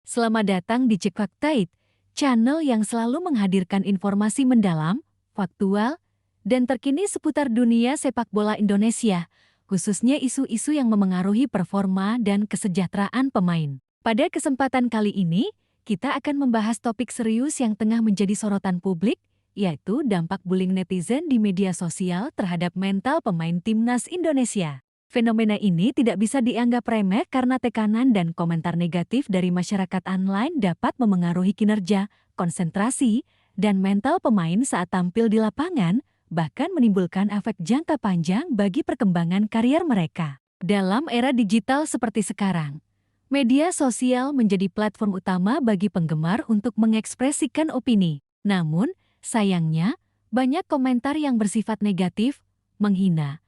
Selamat datang di Cek Faktaid, channel yang selalu menghadirkan informasi mendalam, faktual, dan terkini seputar dunia sepak bola Indonesia, khususnya isu-isu yang memengaruhi performa dan kesejahteraan pemain. Pada kesempatan kali ini, kita akan membahas topik serius yang tengah menjadi sorotan publik, yaitu dampak bullying netizen di media sosial terhadap mental pemain timnas Indonesia. Fenomena ini tidak bisa dianggap remeh karena tekanan dan komentar negatif dari masyarakat online dapat memengaruhi kinerja, konsentrasi, dan mental pemain saat tampil di lapangan, bahkan menimbulkan efek jangka panjang bagi perkembangan karier mereka. Dalam era digital seperti sekarang, media sosial menjadi platform utama bagi penggemar untuk mengekspresikan opini. Namun, sayangnya, banyak komentar yang bersifat negatif, menghina,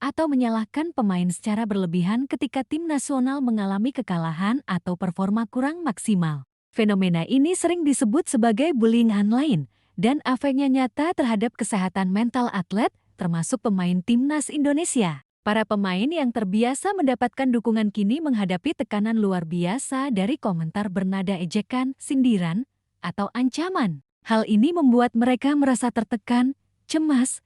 atau menyalahkan pemain secara berlebihan ketika tim nasional mengalami kekalahan atau performa kurang maksimal. Fenomena ini sering disebut sebagai bullying online, dan efeknya nyata terhadap kesehatan mental atlet, termasuk pemain timnas Indonesia. Para pemain yang terbiasa mendapatkan dukungan kini menghadapi tekanan luar biasa dari komentar bernada ejekan, sindiran, atau ancaman. Hal ini membuat mereka merasa tertekan, cemas,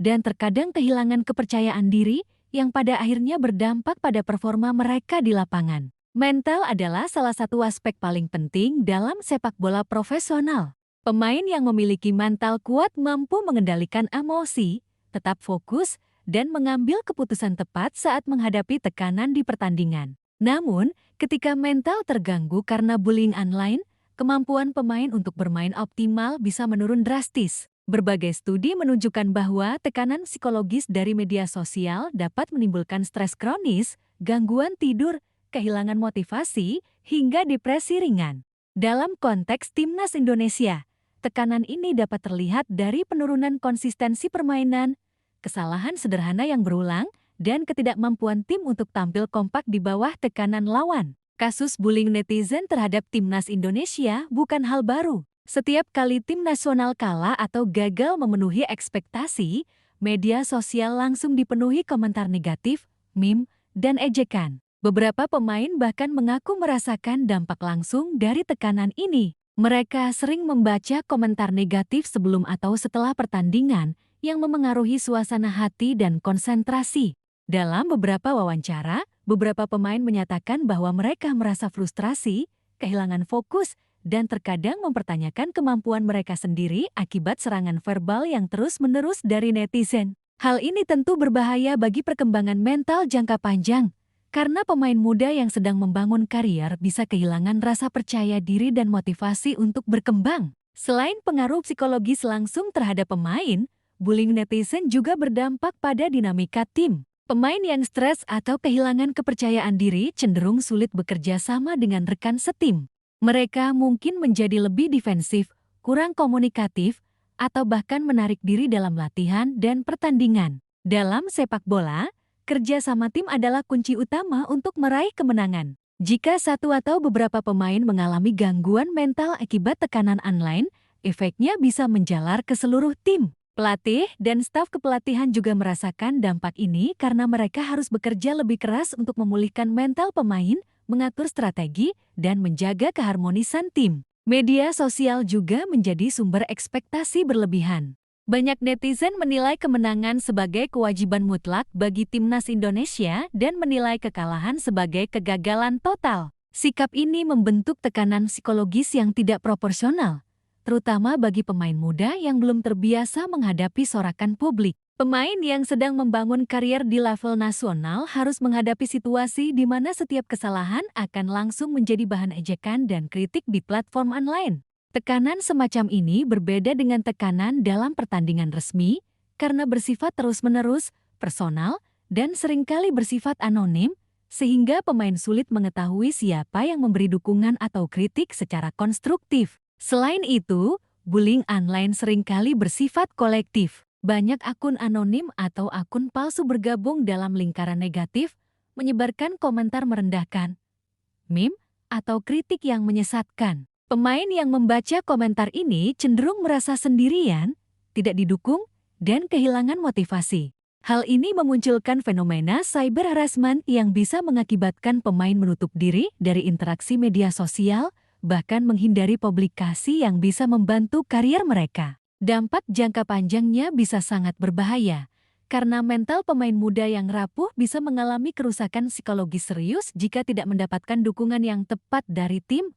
dan terkadang kehilangan kepercayaan diri yang pada akhirnya berdampak pada performa mereka di lapangan. Mental adalah salah satu aspek paling penting dalam sepak bola profesional. Pemain yang memiliki mental kuat mampu mengendalikan emosi, tetap fokus, dan mengambil keputusan tepat saat menghadapi tekanan di pertandingan. Namun, ketika mental terganggu karena bullying online, kemampuan pemain untuk bermain optimal bisa menurun drastis. Berbagai studi menunjukkan bahwa tekanan psikologis dari media sosial dapat menimbulkan stres kronis, gangguan tidur, kehilangan motivasi, hingga depresi ringan. Dalam konteks timnas Indonesia, tekanan ini dapat terlihat dari penurunan konsistensi permainan, kesalahan sederhana yang berulang, dan ketidakmampuan tim untuk tampil kompak di bawah tekanan lawan. Kasus bullying netizen terhadap timnas Indonesia bukan hal baru. Setiap kali tim nasional kalah atau gagal memenuhi ekspektasi, media sosial langsung dipenuhi komentar negatif, meme, dan ejekan. Beberapa pemain bahkan mengaku merasakan dampak langsung dari tekanan ini. Mereka sering membaca komentar negatif sebelum atau setelah pertandingan yang memengaruhi suasana hati dan konsentrasi. Dalam beberapa wawancara, beberapa pemain menyatakan bahwa mereka merasa frustrasi, kehilangan fokus, dan terkadang mempertanyakan kemampuan mereka sendiri akibat serangan verbal yang terus-menerus dari netizen. Hal ini tentu berbahaya bagi perkembangan mental jangka panjang, karena pemain muda yang sedang membangun karier bisa kehilangan rasa percaya diri dan motivasi untuk berkembang. Selain pengaruh psikologis langsung terhadap pemain, bullying netizen juga berdampak pada dinamika tim. Pemain yang stres atau kehilangan kepercayaan diri cenderung sulit bekerja sama dengan rekan setim. Mereka mungkin menjadi lebih defensif, kurang komunikatif, atau bahkan menarik diri dalam latihan dan pertandingan. Dalam sepak bola, kerja sama tim adalah kunci utama untuk meraih kemenangan. Jika satu atau beberapa pemain mengalami gangguan mental akibat tekanan online, efeknya bisa menjalar ke seluruh tim. Pelatih dan staf kepelatihan juga merasakan dampak ini karena mereka harus bekerja lebih keras untuk memulihkan mental pemain, mengatur strategi, dan menjaga keharmonisan tim. Media sosial juga menjadi sumber ekspektasi berlebihan. Banyak netizen menilai kemenangan sebagai kewajiban mutlak bagi timnas Indonesia dan menilai kekalahan sebagai kegagalan total. Sikap ini membentuk tekanan psikologis yang tidak proporsional, terutama bagi pemain muda yang belum terbiasa menghadapi sorakan publik. Pemain yang sedang membangun karier di level nasional harus menghadapi situasi di mana setiap kesalahan akan langsung menjadi bahan ejekan dan kritik di platform online. Tekanan semacam ini berbeda dengan tekanan dalam pertandingan resmi karena bersifat terus-menerus, personal, dan seringkali bersifat anonim, sehingga pemain sulit mengetahui siapa yang memberi dukungan atau kritik secara konstruktif. Selain itu, bullying online seringkali bersifat kolektif. Banyak akun anonim atau akun palsu bergabung dalam lingkaran negatif, menyebarkan komentar merendahkan, meme, atau kritik yang menyesatkan. Pemain yang membaca komentar ini cenderung merasa sendirian, tidak didukung, dan kehilangan motivasi. Hal ini memunculkan fenomena cyber harassment yang bisa mengakibatkan pemain menutup diri dari interaksi media sosial, bahkan menghindari publikasi yang bisa membantu karier mereka. Dampak jangka panjangnya bisa sangat berbahaya, karena mental pemain muda yang rapuh bisa mengalami kerusakan psikologis serius jika tidak mendapatkan dukungan yang tepat dari tim,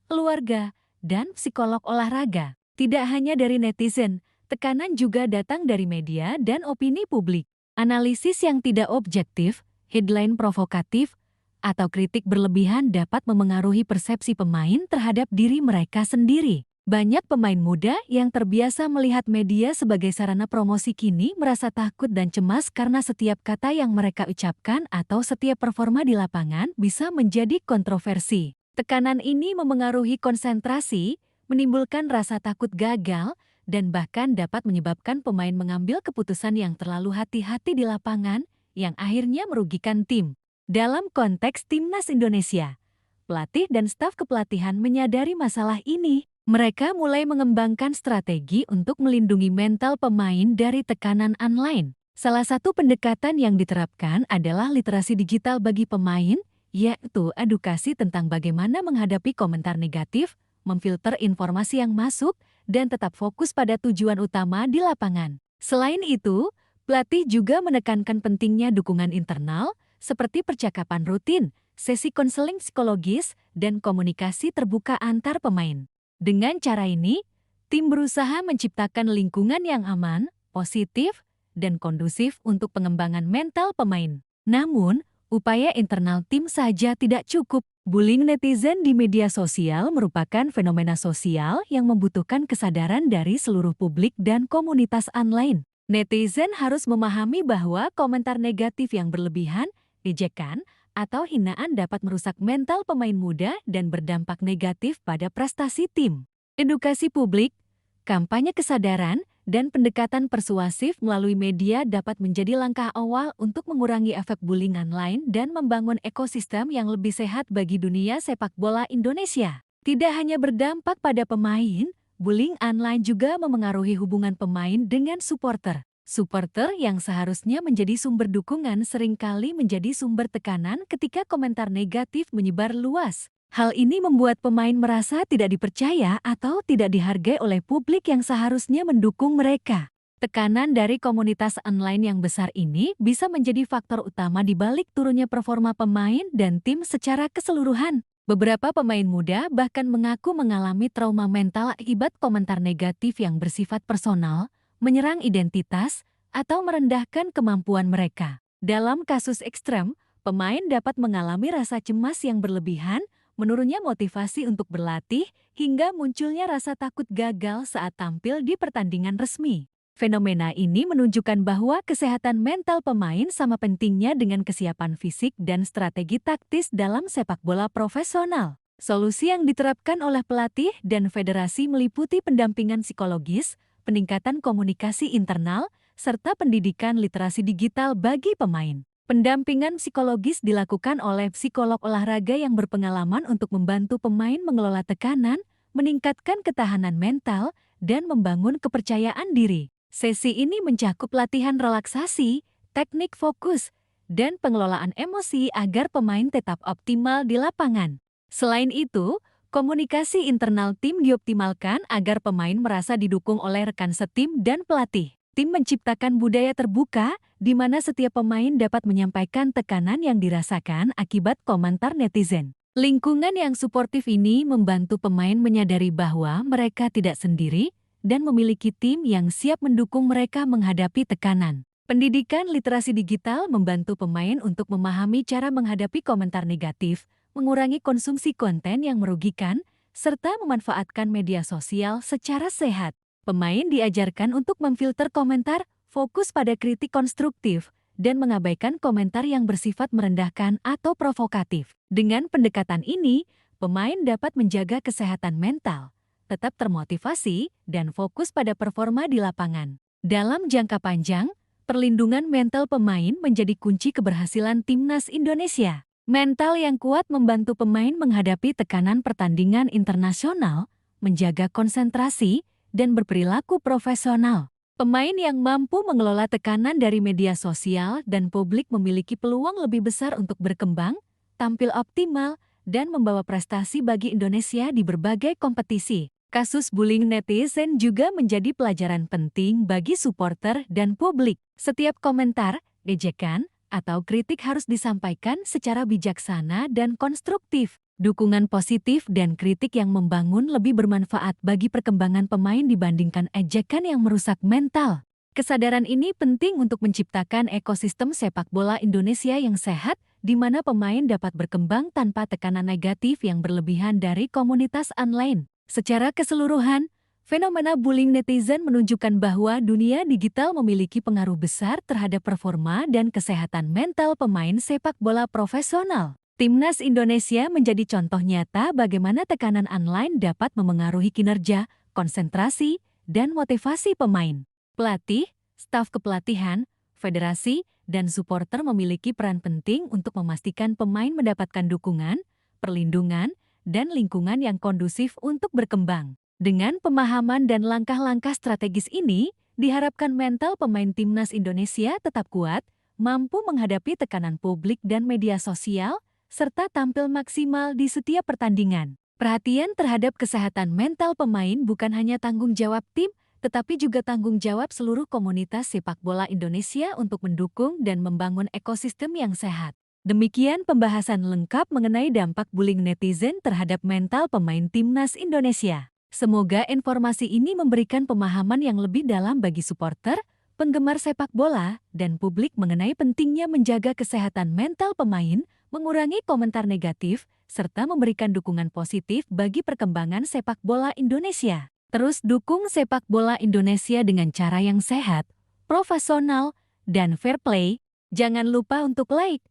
keluarga, dan psikolog olahraga. Tidak hanya dari netizen, tekanan juga datang dari media dan opini publik. Analisis yang tidak objektif, headline provokatif, atau kritik berlebihan dapat memengaruhi persepsi pemain terhadap diri mereka sendiri. Banyak pemain muda yang terbiasa melihat media sebagai sarana promosi kini merasa takut dan cemas karena setiap kata yang mereka ucapkan atau setiap performa di lapangan bisa menjadi kontroversi. Tekanan ini memengaruhi konsentrasi, menimbulkan rasa takut gagal, dan bahkan dapat menyebabkan pemain mengambil keputusan yang terlalu hati-hati di lapangan, yang akhirnya merugikan tim. Dalam konteks Timnas Indonesia, pelatih dan staf kepelatihan menyadari masalah ini. Mereka mulai mengembangkan strategi untuk melindungi mental pemain dari tekanan online. Salah satu pendekatan yang diterapkan adalah literasi digital bagi pemain, yaitu edukasi tentang bagaimana menghadapi komentar negatif, memfilter informasi yang masuk, dan tetap fokus pada tujuan utama di lapangan. Selain itu, pelatih juga menekankan pentingnya dukungan internal, seperti percakapan rutin, sesi konseling psikologis, dan komunikasi terbuka antar pemain. Dengan cara ini, tim berusaha menciptakan lingkungan yang aman, positif, dan kondusif untuk pengembangan mental pemain. Namun, upaya internal tim saja tidak cukup. Bullying netizen di media sosial merupakan fenomena sosial yang membutuhkan kesadaran dari seluruh publik dan komunitas online. Netizen harus memahami bahwa komentar negatif yang berlebihan, ejekan, atau hinaan dapat merusak mental pemain muda dan berdampak negatif pada prestasi tim. Edukasi publik, kampanye kesadaran, dan pendekatan persuasif melalui media dapat menjadi langkah awal untuk mengurangi efek bullying online dan membangun ekosistem yang lebih sehat bagi dunia sepak bola Indonesia. Tidak hanya berdampak pada pemain, bullying online juga memengaruhi hubungan pemain dengan supporter. Supporter yang seharusnya menjadi sumber dukungan seringkali menjadi sumber tekanan ketika komentar negatif menyebar luas. Hal ini membuat pemain merasa tidak dipercaya atau tidak dihargai oleh publik yang seharusnya mendukung mereka. Tekanan dari komunitas online yang besar ini bisa menjadi faktor utama di balik turunnya performa pemain dan tim secara keseluruhan. Beberapa pemain muda bahkan mengaku mengalami trauma mental akibat komentar negatif yang bersifat personal, menyerang identitas, atau merendahkan kemampuan mereka. Dalam kasus ekstrem, pemain dapat mengalami rasa cemas yang berlebihan, menurunnya motivasi untuk berlatih, hingga munculnya rasa takut gagal saat tampil di pertandingan resmi. Fenomena ini menunjukkan bahwa kesehatan mental pemain sama pentingnya dengan kesiapan fisik dan strategi taktis dalam sepak bola profesional. Solusi yang diterapkan oleh pelatih dan federasi meliputi pendampingan psikologis, peningkatan komunikasi internal, serta pendidikan literasi digital bagi pemain. Pendampingan psikologis dilakukan oleh psikolog olahraga yang berpengalaman untuk membantu pemain mengelola tekanan, meningkatkan ketahanan mental, dan membangun kepercayaan diri. Sesi ini mencakup latihan relaksasi, teknik fokus, dan pengelolaan emosi agar pemain tetap optimal di lapangan. Selain itu, komunikasi internal tim dioptimalkan agar pemain merasa didukung oleh rekan setim dan pelatih. Tim menciptakan budaya terbuka, di mana setiap pemain dapat menyampaikan tekanan yang dirasakan akibat komentar netizen. Lingkungan yang suportif ini membantu pemain menyadari bahwa mereka tidak sendiri dan memiliki tim yang siap mendukung mereka menghadapi tekanan. Pendidikan literasi digital membantu pemain untuk memahami cara menghadapi komentar negatif, mengurangi konsumsi konten yang merugikan, serta memanfaatkan media sosial secara sehat. Pemain diajarkan untuk memfilter komentar, fokus pada kritik konstruktif, dan mengabaikan komentar yang bersifat merendahkan atau provokatif. Dengan pendekatan ini, pemain dapat menjaga kesehatan mental, tetap termotivasi, dan fokus pada performa di lapangan. Dalam jangka panjang, perlindungan mental pemain menjadi kunci keberhasilan Timnas Indonesia. Mental yang kuat membantu pemain menghadapi tekanan pertandingan internasional, menjaga konsentrasi, dan berperilaku profesional. Pemain yang mampu mengelola tekanan dari media sosial dan publik memiliki peluang lebih besar untuk berkembang, tampil optimal, dan membawa prestasi bagi Indonesia di berbagai kompetisi. Kasus bullying netizen juga menjadi pelajaran penting bagi supporter dan publik. Setiap komentar, ejekan, atau kritik harus disampaikan secara bijaksana dan konstruktif. Dukungan positif dan kritik yang membangun lebih bermanfaat bagi perkembangan pemain dibandingkan ejekan yang merusak mental. Kesadaran ini penting untuk menciptakan ekosistem sepak bola Indonesia yang sehat, di mana pemain dapat berkembang tanpa tekanan negatif yang berlebihan dari komunitas online. Secara keseluruhan, fenomena bullying netizen menunjukkan bahwa dunia digital memiliki pengaruh besar terhadap performa dan kesehatan mental pemain sepak bola profesional. Timnas Indonesia menjadi contoh nyata bagaimana tekanan online dapat memengaruhi kinerja, konsentrasi, dan motivasi pemain. Pelatih, staf kepelatihan, federasi, dan supporter memiliki peran penting untuk memastikan pemain mendapatkan dukungan, perlindungan, dan lingkungan yang kondusif untuk berkembang. Dengan pemahaman dan langkah-langkah strategis ini, diharapkan mental pemain timnas Indonesia tetap kuat, mampu menghadapi tekanan publik dan media sosial, serta tampil maksimal di setiap pertandingan. Perhatian terhadap kesehatan mental pemain bukan hanya tanggung jawab tim, tetapi juga tanggung jawab seluruh komunitas sepak bola Indonesia untuk mendukung dan membangun ekosistem yang sehat. Demikian pembahasan lengkap mengenai dampak bullying netizen terhadap mental pemain timnas Indonesia. Semoga informasi ini memberikan pemahaman yang lebih dalam bagi supporter, penggemar sepak bola, dan publik mengenai pentingnya menjaga kesehatan mental pemain, mengurangi komentar negatif, serta memberikan dukungan positif bagi perkembangan sepak bola Indonesia. Terus dukung sepak bola Indonesia dengan cara yang sehat, profesional, dan fair play. Jangan lupa untuk like,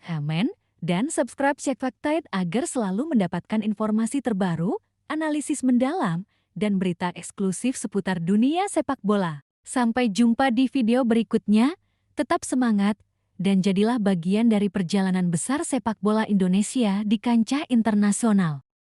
komen, dan subscribe Cek Fakta agar selalu mendapatkan informasi terbaru, analisis mendalam, dan berita eksklusif seputar dunia sepak bola. Sampai jumpa di video berikutnya, tetap semangat, dan jadilah bagian dari perjalanan besar sepak bola Indonesia di kancah internasional.